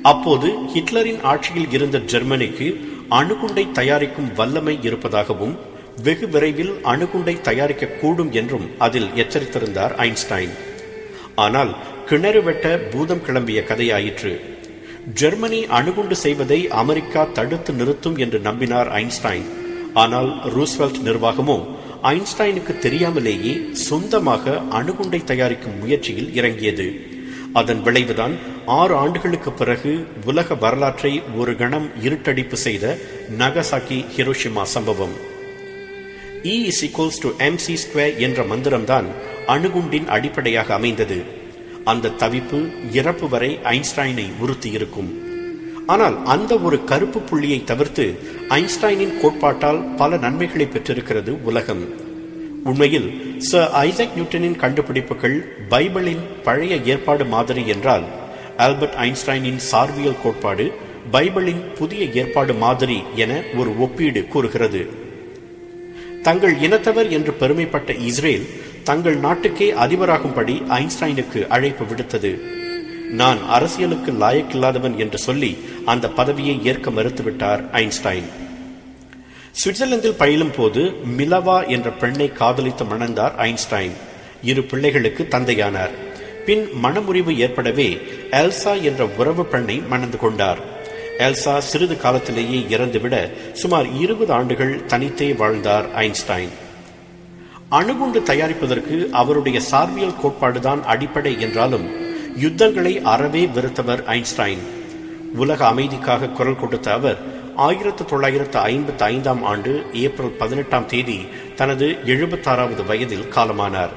அப்போது ஹிட்லரின் ஆட்சியில் இருந்த ஜெர்மனிக்கு அணுகுண்டை தயாரிக்கும் வல்லமை இருப்பதாகவும் வெகு விரைவில் அணுகுண்டை தயாரிக்க கூடும் என்றும் அதில் எச்சரித்திருந்தார் ஐன்ஸ்டைன். ஆனால் கிணறு வெட்ட பூதம் கிளம்பிய கதையாயிற்று. ஜெர்மனி அணுகுண்டு செய்வதை அமெரிக்கா தடுத்து நிறுத்தும் என்று நம்பினார் ஐன்ஸ்டைன். ஆனால் ரூஸ்வெல்ட் நிர்வாகமோ ஐன்ஸ்டைனுக்கு தெரியாமலேயே சொந்தமாக அணுகுண்டை தயாரிக்கும் முயற்சியில் இறங்கியது. அதன் விளைவுதான் 6 ஆண்டுகளுக்கு பிறகு உலக வரலாற்றை ஒரு கணம் இருட்டடிப்பு செய்த நகசாக்கி ஹிரோஷிமா சம்பவம். E=mc² என்ற மந்திரம்தான் அணுகுண்டின் அடிப்படையாக அமைந்தது. அந்த தவிப்பு இறப்பு வரை ஐன்ஸ்டைனை உறுத்தியிருக்கும். ஆனால் அந்த ஒரு கருப்பு புள்ளியை தவிர்த்து ஐன்ஸ்டைனின் கோட்பாட்டால் பல நன்மைகளை பெற்றிருக்கிறது உலகம். உண்மையில் சர் ஐசக் நியூட்டனின் கண்டுபிடிப்புகள் பைபிளின் பழைய ஏற்பாடு மாதிரி என்றால், ஆல்பர்ட் ஐன்ஸ்டைனின் சார்பியல் கோட்பாடு பைபிளின் புதிய ஏற்பாடு மாதிரி என ஒரு ஒப்பீடு கூறுகிறது. தங்கள் இனத்தவர் என்று பெருமைப்பட்ட இஸ்ரேல் தங்கள் நாட்டுக்கே அதிபராகும்படி ஐன்ஸ்டைனுக்கு அழைப்பு விடுத்தது. நான் அரசியலுக்கு லாயக்கில்லாதவன் என்று சொல்லி அந்த பதவியை ஏற்க மறுத்துவிட்டார் ஐன்ஸ்டைன். சுவிட்சர்லாந்தில் பயிலும் போது மிலவா என்ற பெண்ணை காதலித்து மணந்தார் ஐன்ஸ்டைன். 2 பிள்ளைகளுக்கு தந்தையானார். பின் மனமுறிவு ஏற்படவே எல்சா என்ற உறவு பெண்ணை மணந்து கொண்டார். எல்சா சிறிது காலத்திலேயே இறந்துவிட சுமார் 20 ஆண்டுகள் தனித்தே வாழ்ந்தார் ஐன்ஸ்டைன். அணுகுண்டு தயாரிப்பதற்கு அவருடைய சார்பியல் கோட்பாடுதான் அடிப்படை என்றாலும் யுத்தங்களை அறவே வெறுத்தவர் ஐன்ஸ்டைன். உலக அமைதிக்காக குரல் கொடுத்த அவர் 1955ஆம் ஆண்டு ஏப்ரல் 18ஆம் தேதி தனது 76வது வயதில் காலமானார்.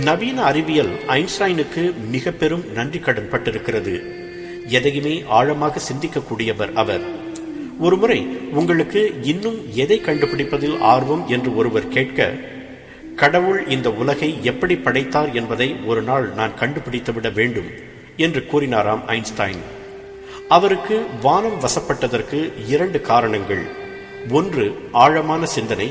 நவீன அறிவியல் ஐன்ஸ்டைனுக்கு மிக பெரும் நன்றி கடன் பட்டிருக்கிறது. எதையுமே ஆழமாக சிந்திக்கக்கூடியவர் அவர். ஒருமுறை உங்களுக்கு இன்னும் எதை கண்டுபிடிப்பதில் ஆர்வம் என்று ஒருவர் கேட்க, கடவுள் இந்த உலகை எப்படி படைத்தார் என்பதை ஒரு நாள் நான் கண்டுபிடித்துவிட வேண்டும் என்று கூறினாராம் ஐன்ஸ்டைன். அவருக்கு வானம் வசப்பட்டதற்கு 2 காரணங்கள். ஒன்று ஆழமான சிந்தனை,